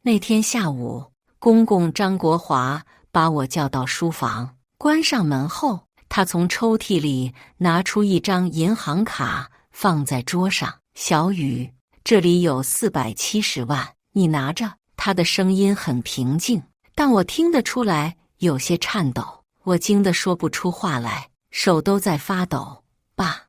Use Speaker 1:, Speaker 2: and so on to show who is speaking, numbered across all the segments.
Speaker 1: 那天下午，公公张国华把我叫到书房，关上门后，他从抽屉里拿出一张银行卡，放在桌上。小雨，这里有470万，你拿着。他的声音很平静，但我听得出来有些颤抖。我惊得说不出话来，手都在发抖。爸，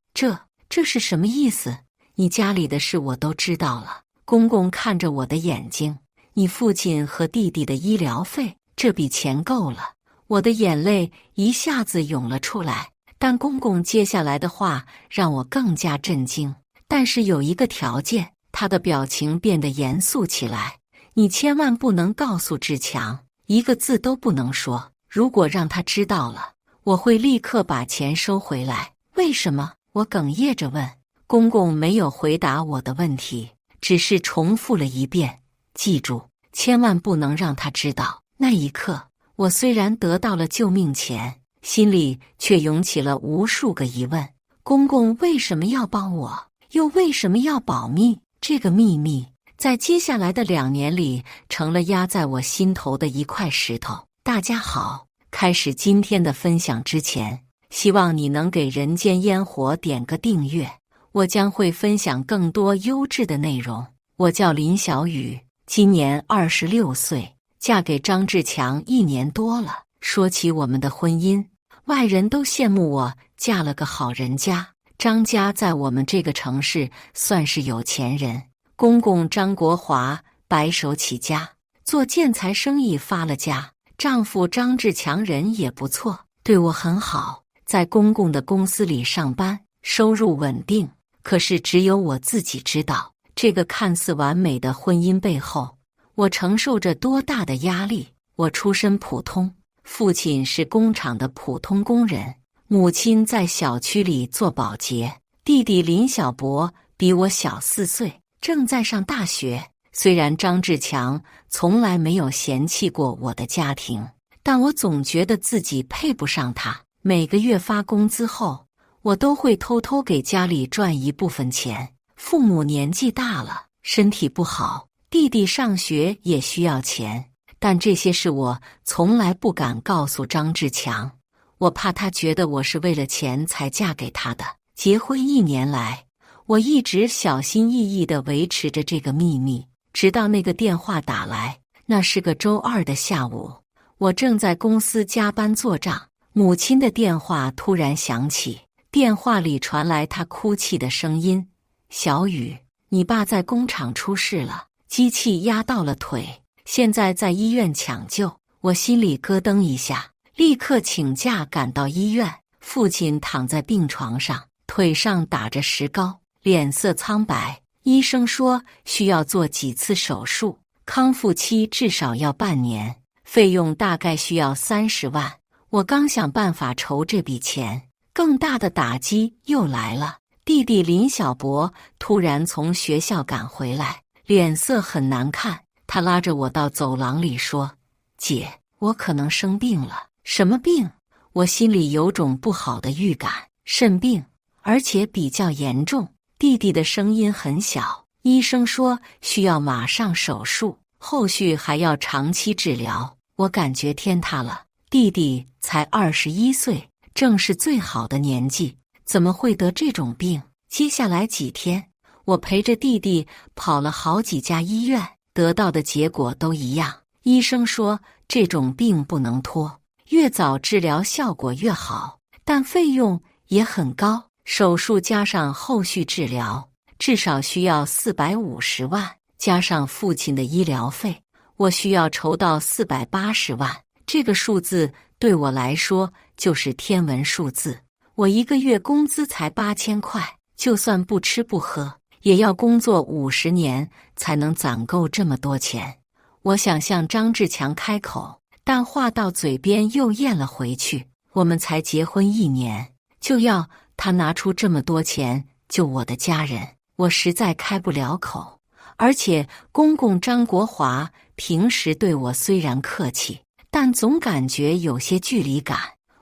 Speaker 1: 这是什么意思？你家里的事我都知道了。公公看着我的眼睛，你父亲和弟弟的医疗费，这笔钱够了。我的眼泪一下子涌了出来，但公公接下来的话让我更加震惊。但是有一个条件，他的表情变得严肃起来。你千万不能告诉志强，一个字都不能说。如果让他知道了，我会立刻把钱收回来。为什么？我哽咽着问。公公没有回答我的问题，只是重复了一遍，记住，千万不能让他知道。那一刻，我虽然得到了救命钱，心里却涌起了无数个疑问。公公为什么要帮我？又为什么要保密？这个秘密在接下来的2年里成了压在我心头的一块石头。大家好，开始今天的分享之前，希望你能给人间烟火点个订阅，我将会分享更多优质的内容。我叫林小雨，今年26岁，嫁给张志强1年多了。说起我们的婚姻，外人都羡慕我嫁了个好人家。张家在我们这个城市算是有钱人，公公张国华白手起家，做建材生意发了家。丈夫张志强人也不错，对我很好，在公公的公司里上班，收入稳定。可是只有我自己知道，这个看似完美的婚姻背后，我承受着多大的压力。我出身普通，父亲是工厂的普通工人，母亲在小区里做保洁，弟弟林小博比我小4岁，正在上大学。虽然张志强从来没有嫌弃过我的家庭，但我总觉得自己配不上他。每个月发工资后，我都会偷偷给家里赚一部分钱。父母年纪大了，身体不好，弟弟上学也需要钱，但这些事我从来不敢告诉张志强，我怕他觉得我是为了钱才嫁给他的。结婚1年来，我一直小心翼翼地维持着这个秘密，直到那个电话打来。那是个周2的下午，我正在公司加班做账，母亲的电话突然响起，电话里传来她哭泣的声音：小雨，你爸在工厂出事了，机器压到了腿，现在在医院抢救。我心里咯噔一下，立刻请假赶到医院。父亲躺在病床上，腿上打着石膏，脸色苍白。医生说需要做几次手术，康复期至少要半年，费用大概需要30万。我刚想办法筹这笔钱，更大的打击又来了。弟弟林小博突然从学校赶回来，脸色很难看。他拉着我到走廊里说：姐，我可能生病了。什么病？我心里有种不好的预感，肾病，而且比较严重。弟弟的声音很小，医生说需要马上手术，后续还要长期治疗。我感觉天塌了，弟弟才21岁，正是最好的年纪，怎么会得这种病？接下来几天，我陪着弟弟跑了好几家医院，得到的结果都一样。医生说这种病不能拖，越早治疗效果越好，但费用也很高。手术加上后续治疗，至少需要450万，加上父亲的医疗费，我需要筹到480万。这个数字对我来说就是天文数字。我一个月工资才8000块，就算不吃不喝，也要工作50年才能攒够这么多钱。我想向张志强开口，但话到嘴边又咽了回去。我们才结婚1年，就要他拿出这么多钱救我的家人，我实在开不了口。而且公公张国华平时对我虽然客气，但总感觉有些距离感，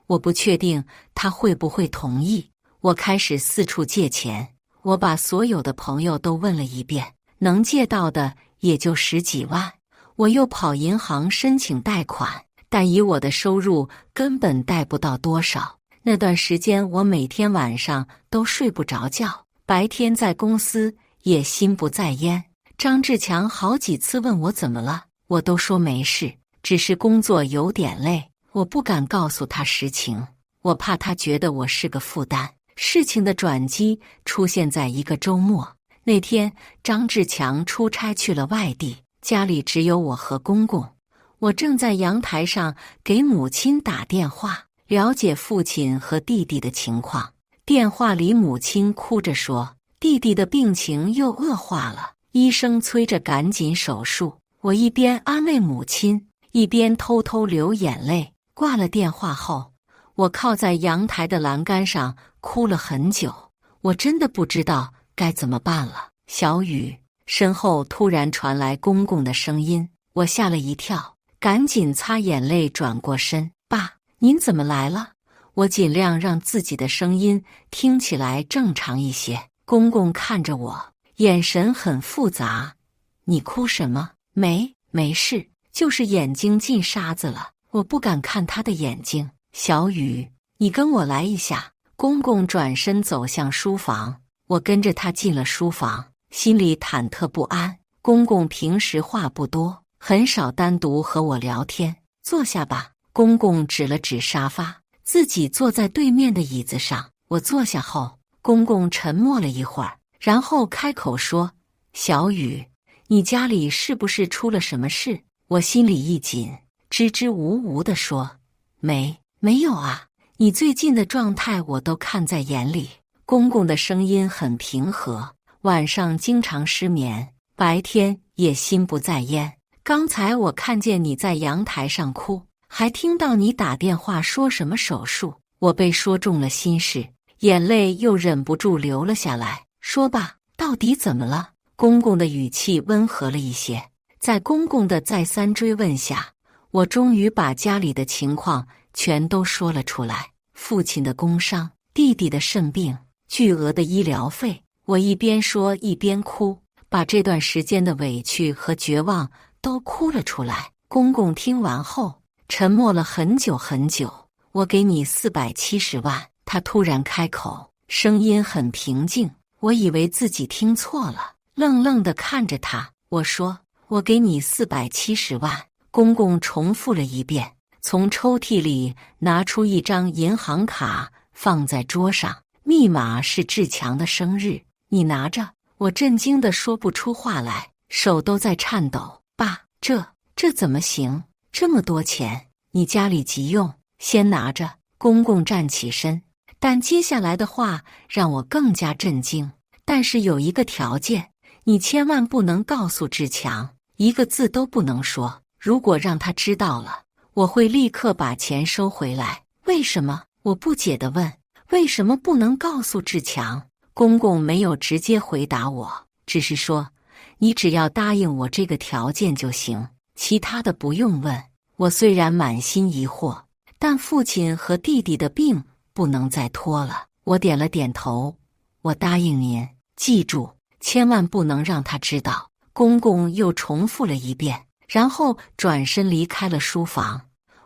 Speaker 1: 我不确定他会不会同意。我开始四处借钱，我把所有的朋友都问了一遍，能借到的也就10几万。我又跑银行申请贷款，但以我的收入根本贷不到多少。那段时间我每天晚上都睡不着觉，白天在公司也心不在焉。张志强好几次问我怎么了，我都说没事，只是工作有点累。我不敢告诉他实情，我怕他觉得我是个负担。事情的转机出现在一个周末。那天张志强出差去了外地，家里只有我和公公。我正在阳台上给母亲打电话，了解父亲和弟弟的情况。电话里母亲哭着说，弟弟的病情又恶化了，医生催着赶紧手术。我一边安慰母亲，一边偷偷流眼泪。挂了电话后，我靠在阳台的栏杆上哭了很久。我真的不知道该怎么办了。小雨，身后突然传来公公的声音，我吓了一跳，赶紧擦眼泪转过身。爸，您怎么来了？我尽量让自己的声音听起来正常一些。公公看着我，眼神很复杂。你哭什么？没事，就是眼睛进沙子了。我不敢看他的眼睛。小雨，你跟我来一下。公公转身走向书房，我跟着他进了书房，心里忐忑不安。公公平时话不多，很少单独和我聊天。坐下吧。公公指了指沙发，自己坐在对面的椅子上。我坐下后，公公沉默了一会儿，然后开口说，小雨，你家里是不是出了什么事？我心里一紧，支支吾吾地说，没有啊，你最近的状态我都看在眼里。公公的声音很平和，晚上经常失眠，白天也心不在焉。刚才我看见你在阳台上哭，还听到你打电话说什么手术，我被说中了心事，眼泪又忍不住流了下来。说吧，到底怎么了？公公的语气温和了一些。在公公的再三追问下，我终于把家里的情况全都说了出来。父亲的工伤，弟弟的肾病，巨额的医疗费。我一边说一边哭，把这段时间的委屈和绝望都哭了出来。公公听完后沉默了很久很久。我给你470万。他突然开口，声音很平静。我以为自己听错了，愣愣地看着他。我说，我给你470万。公公重复了一遍，从抽屉里拿出一张银行卡放在桌上，密码是志强的生日。你拿着。我震惊地说不出话来，手都在颤抖。爸，这怎么行？这么多钱，你家里急用，先拿着。公公站起身，但接下来的话让我更加震惊。但是有一个条件，你千万不能告诉志强，一个字都不能说。如果让他知道了，我会立刻把钱收回来。为什么？我不解地问。为什么不能告诉志强？公公没有直接回答我，只是说，你只要答应我这个条件就行，其他的不用问。我虽然满心疑惑，但父亲和弟弟的病不能再拖了。我点了点头，我答应您，记住，千万不能让他知道。公公又重复了一遍，然后转身离开了书房。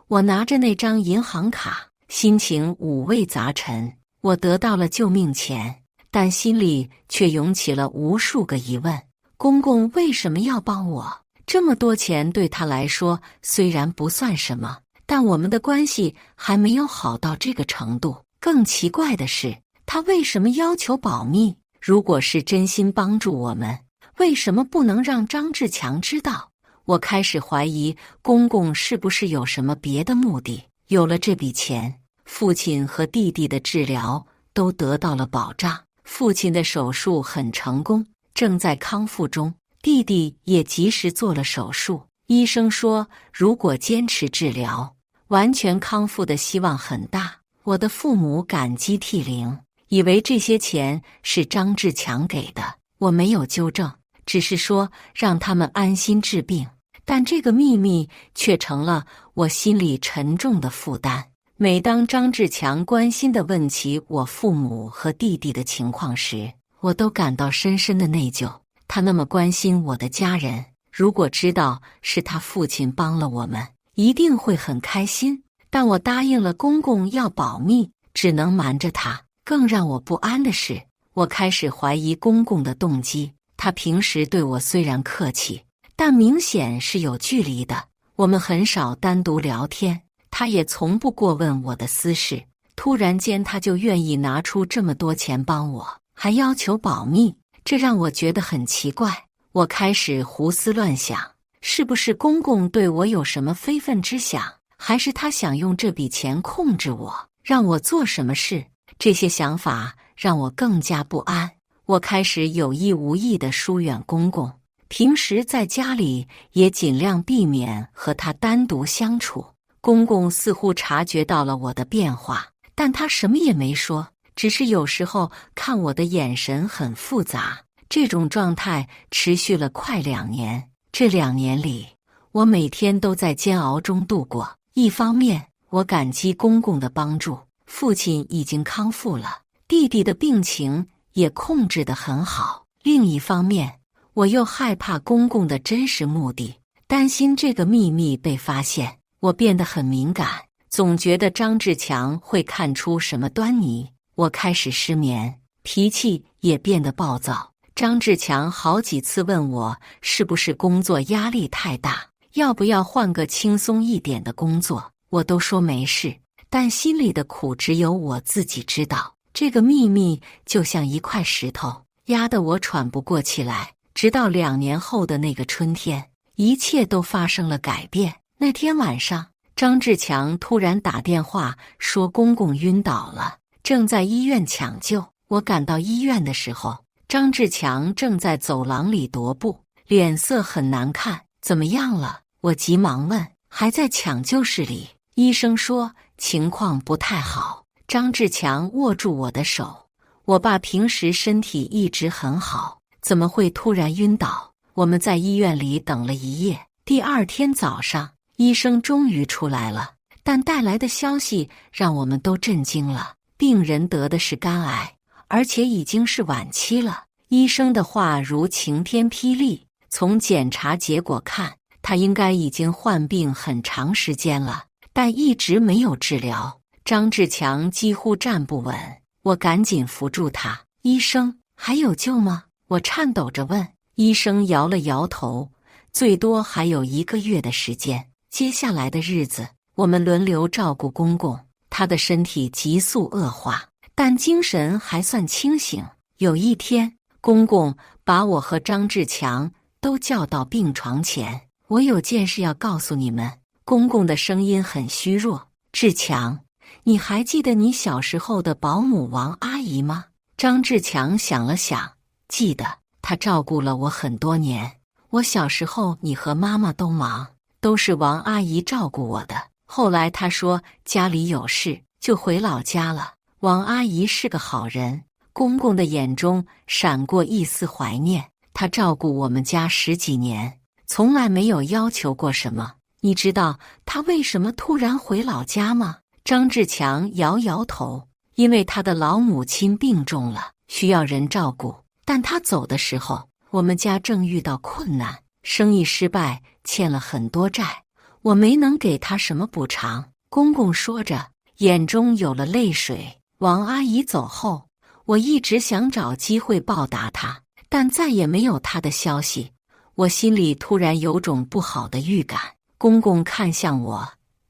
Speaker 1: 我拿着那张银行卡，心情五味杂陈。我得到了救命钱，但心里却涌起了无数个疑问。公公为什么要帮我？这么多钱对他来说虽然不算什么，但我们的关系还没有好到这个程度。更奇怪的是，他为什么要求保密？如果是真心帮助我们，为什么不能让张志强知道？我开始怀疑公公是不是有什么别的目的。有了这笔钱，父亲和弟弟的治疗都得到了保障。父亲的手术很成功，正在康复中，弟弟也及时做了手术。医生说，如果坚持治疗，完全康复的希望很大。我的父母感激涕零，以为这些钱是张志强给的。我没有纠正，只是说让他们安心治病。但这个秘密却成了我心里沉重的负担。每当张志强关心地问起我父母和弟弟的情况时，我都感到深深的内疚。他那么关心我的家人，如果知道是他父亲帮了我们，一定会很开心。但我答应了公公要保密，只能瞒着他。更让我不安的是，我开始怀疑公公的动机。他平时对我虽然客气，但明显是有距离的。我们很少单独聊天，他也从不过问我的私事。突然间，他就愿意拿出这么多钱帮我，还要求保密，这让我觉得很奇怪。我开始胡思乱想，是不是公公对我有什么非分之想，还是他想用这笔钱控制我，让我做什么事？这些想法让我更加不安。我开始有意无意地疏远公公，平时在家里也尽量避免和他单独相处。公公似乎察觉到了我的变化，但他什么也没说，只是有时候看我的眼神很复杂。这种状态持续了快2年。这2年里，我每天都在煎熬中度过。一方面，我感激公公的帮助，父亲已经康复了，弟弟的病情也控制得很好。另一方面，我又害怕公公的真实目的，担心这个秘密被发现。我变得很敏感，总觉得张志强会看出什么端倪。我开始失眠，脾气也变得暴躁。张志强好几次问我是不是工作压力太大，要不要换个轻松一点的工作，我都说没事，但心里的苦只有我自己知道。这个秘密就像一块石头，压得我喘不过气来。直到2年后的那个春天，一切都发生了改变。那天晚上，张志强突然打电话说公公晕倒了，正在医院抢救。我赶到医院的时候，张志强正在走廊里踱步，脸色很难看。怎么样了？我急忙问。还在抢救室里，医生说情况不太好。张志强握住我的手。我爸平时身体一直很好，怎么会突然晕倒？我们在医院里等了一夜。第2天早上，医生终于出来了，但带来的消息让我们都震惊了。病人得的是肝癌，而且已经是晚期了。医生的话如晴天霹雳，从检查结果看，他应该已经患病很长时间了，但一直没有治疗。张志强几乎站不稳，我赶紧扶住他。医生，还有救吗？我颤抖着问。医生摇了摇头，最多还有1个月的时间。接下来的日子，我们轮流照顾公公。他的身体急速恶化，但精神还算清醒。有一天，公公把我和张志强都叫到病床前。我有件事要告诉你们。公公的声音很虚弱。志强，你还记得你小时候的保姆王阿姨吗？张志强想了想，记得，她照顾了我很多年。我小时候你和妈妈都忙，都是王阿姨照顾我的。后来她说家里有事，就回老家了。王阿姨是个好人。公公的眼中闪过一丝怀念。她照顾我们家10几年，从来没有要求过什么。你知道她为什么突然回老家吗？张志强摇摇头。因为他的老母亲病重了，需要人照顾。但他走的时候，我们家正遇到困难，生意失败，欠了很多债，我没能给他什么补偿。公公说着，眼中有了泪水。王阿姨走后，我一直想找机会报答她，但再也没有她的消息。我心里突然有种不好的预感。公公看向我，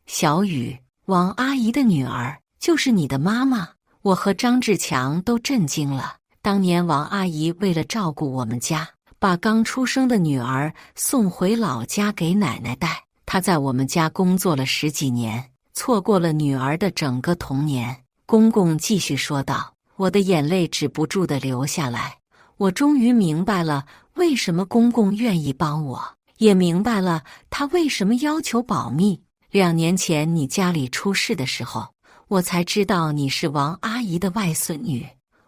Speaker 1: 小雨，王阿姨的女儿，就是你的妈妈。我和张志强都震惊了。当年王阿姨为了照顾我们家，把刚出生的女儿送回老家给奶奶带。她在我们家工作了10几年，错过了女儿的整个童年。公公继续说道。我的眼泪止不住地流下来。我终于明白了为什么公公愿意帮我，也明白了他为什么要求保密。2年前你家里出事的时候，我才知道你是王阿姨的外孙女。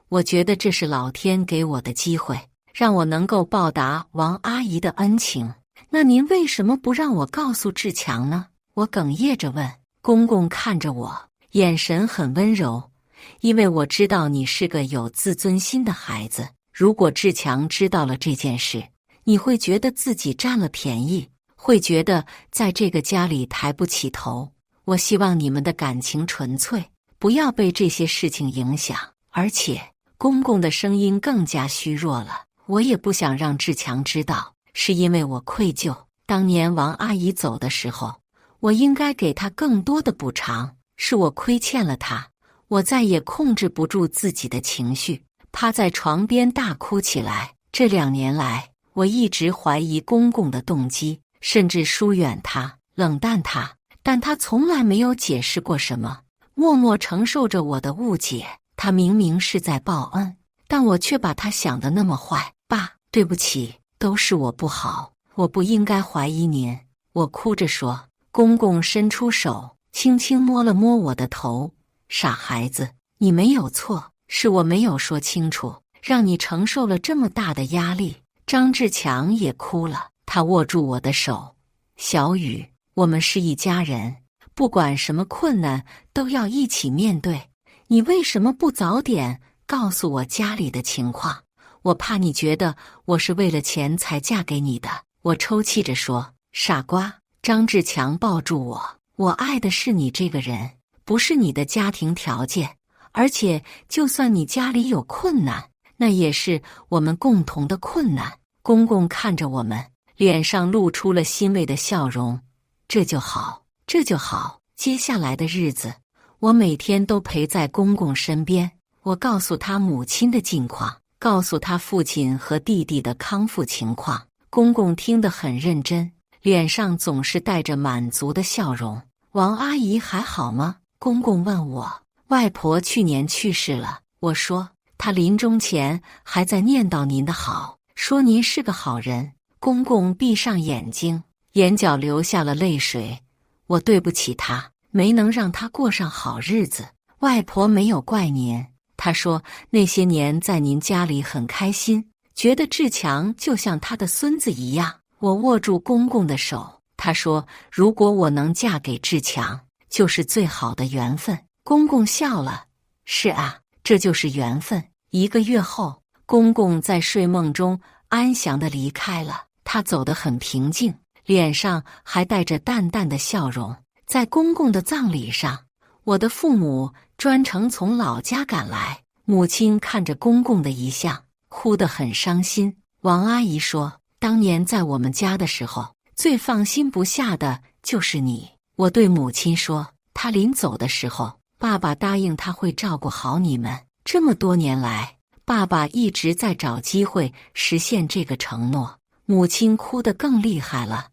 Speaker 1: 我觉得这是老天给我的机会，让我能够报答王阿姨的恩情。那您为什么不让我告诉志强呢？我哽咽着问。公公看着我，眼神很温柔。因为我知道你是个有自尊心的孩子，如果志强知道了这件事，你会觉得自己占了便宜，会觉得在这个家里抬不起头。我希望你们的感情纯粹，不要被这些事情影响。而且，公公的声音更加虚弱了。我也不想让志强知道，是因为我愧疚。当年王阿姨走的时候，我应该给她更多的补偿，是我亏欠了她。我再也控制不住自己的情绪，趴在床边大哭起来。这2年来，我一直怀疑公公的动机，甚至疏远他，冷淡他，但他从来没有解释过什么，默默承受着我的误解。他明明是在报恩，但我却把他想得那么坏。爸，对不起，都是我不好，我不应该怀疑您。我哭着说。公公伸出手，轻轻摸了摸我的头。傻孩子，你没有错，是我没有说清楚，让你承受了这么大的压力。张志强也哭了，他握住我的手。小雨，我们是一家人，不管什么困难都要一起面对。你为什么不早点告诉我家里的情况？我怕你觉得我是为了钱才嫁给你的。我抽泣着说。傻瓜。张志强抱住我，我爱的是你这个人，不是你的家庭条件。而且就算你家里有困难，那也是我们共同的困难。公公看着我们，脸上露出了欣慰的笑容。这就好，这就好。接下来的日子，我每天都陪在公公身边。我告诉他母亲的近况，告诉他父亲和弟弟的康复情况。公公听得很认真，脸上总是带着满足的笑容。王阿姨还好吗？公公问我。外婆去年去世了。我说，她临终前还在念叨您的好，说您是个好人。公公闭上眼睛，眼角流下了泪水。我对不起她，没能让她过上好日子。外婆没有怪您，她说那些年在您家里很开心，觉得志强就像她的孙子一样。我握住公公的手，他说，如果我能嫁给志强，就是最好的缘分。公公笑了。是啊，这就是缘分。1个月后，公公在睡梦中安详地离开了。他走得很平静，脸上还带着淡淡的笑容。在公公的葬礼上，我的父母专程从老家赶来，母亲看着公公的遗像，哭得很伤心。王阿姨说，当年在我们家的时候，最放心不下的就是你。我对母亲说，她临走的时候，爸爸答应他会照顾好你们。这么多年来，爸爸一直在找机会实现这个承诺。母亲哭得更厉害了。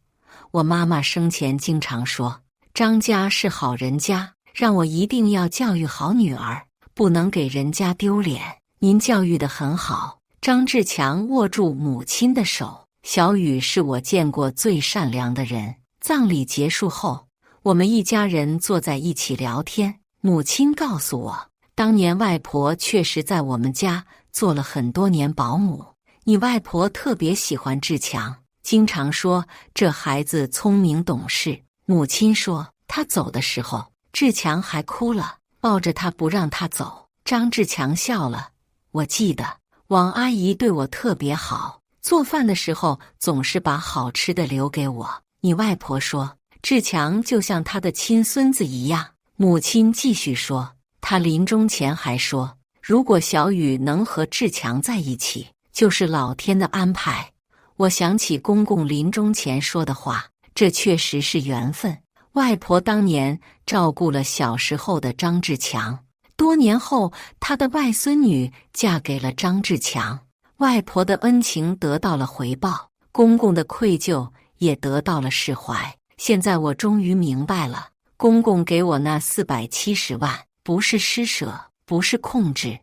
Speaker 1: 我妈妈生前经常说，张家是好人家，让我一定要教育好女儿，不能给人家丢脸。您教育得很好。张志强握住母亲的手。小雨是我见过最善良的人。葬礼结束后，我们一家人坐在一起聊天。母亲告诉我，当年外婆确实在我们家做了很多年保姆。你外婆特别喜欢志强，经常说这孩子聪明懂事。母亲说，他走的时候，志强还哭了，抱着他不让他走。张志强笑了。我记得王阿姨对我特别好，做饭的时候总是把好吃的留给我。你外婆说，志强就像她的亲孙子一样。母亲继续说，她临终前还说，如果小雨能和志强在一起，就是老天的安排。我想起公公临终前说的话，这确实是缘分。外婆当年照顾了小时候的张志强，多年后她的外孙女嫁给了张志强，外婆的恩情得到了回报，公公的愧疚也得到了释怀。现在我终于明白了，公公给我那470万，不是施舍，不是控制，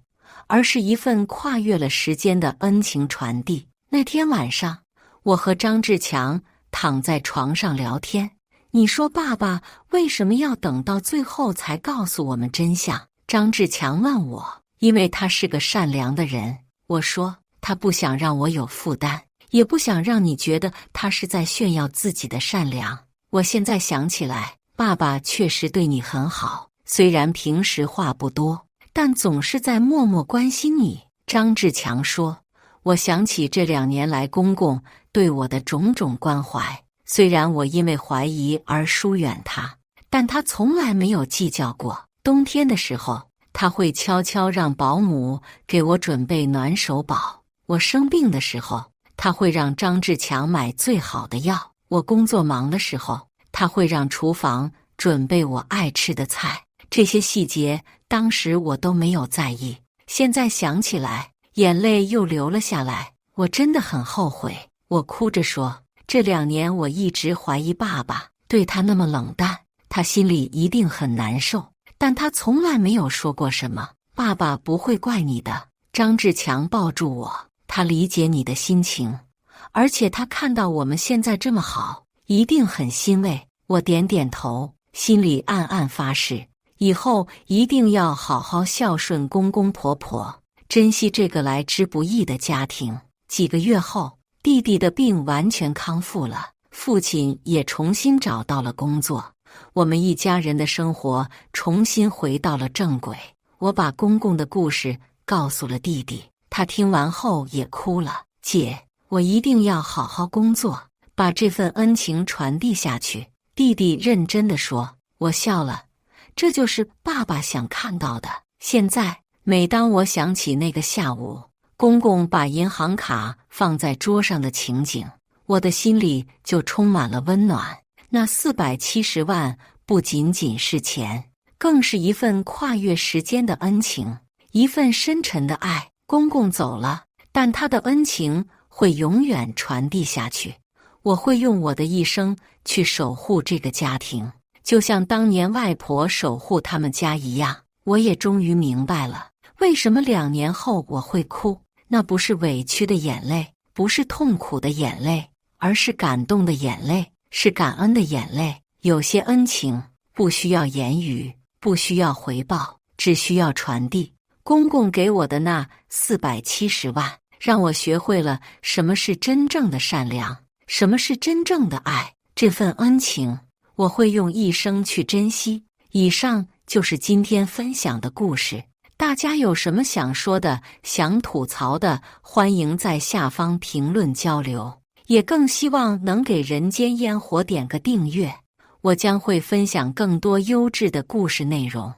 Speaker 1: 而是一份跨越了时间的恩情传递。那天晚上，我和张志强躺在床上聊天。你说爸爸为什么要等到最后才告诉我们真相？张志强问我。因为他是个善良的人。我说，他不想让我有负担，也不想让你觉得他是在炫耀自己的善良。我现在想起来，爸爸确实对你很好，虽然平时话不多，但总是在默默关心你。张志强说，我想起这2年来公公对我的种种关怀，虽然我因为怀疑而疏远他，但他从来没有计较过。冬天的时候，他会悄悄让保姆给我准备暖手宝；我生病的时候，他会让张志强买最好的药；我工作忙的时候，他会让厨房准备我爱吃的菜。这些细节当时我都没有在意，现在想起来，眼泪又流了下来。我真的很后悔。我哭着说，这2年我一直怀疑爸爸对他那么冷淡，他心里一定很难受，但他从来没有说过什么。爸爸不会怪你的。张志强抱住我，他理解你的心情，而且他看到我们现在这么好，一定很欣慰。我点点头，心里暗暗发誓，以后一定要好好孝顺公公婆婆，珍惜这个来之不易的家庭。几个月后，弟弟的病完全康复了，父亲也重新找到了工作，我们一家人的生活重新回到了正轨。我把公公的故事告诉了弟弟，他听完后也哭了。姐，我一定要好好工作，把这份恩情传递下去。弟弟认真地说。我笑了，这就是爸爸想看到的。现在，每当我想起那个下午，公公把银行卡放在桌上的情景，我的心里就充满了温暖。那470万不仅仅是钱，更是一份跨越时间的恩情，一份深沉的爱。公公走了，但他的恩情会永远传递下去。我会用我的一生去守护这个家庭，就像当年外婆守护他们家一样。我也终于明白了，为什么2年后我会哭。那不是委屈的眼泪，不是痛苦的眼泪，而是感动的眼泪，是感恩的眼泪。有些恩情不需要言语，不需要回报，只需要传递。公公给我的那470万，让我学会了什么是真正的善良，什么是真正的爱。这份恩情，我会用一生去珍惜。以上就是今天分享的故事。大家有什么想说的、想吐槽的，欢迎在下方评论交流。也更希望能给人间烟火点个订阅，我将会分享更多优质的故事内容。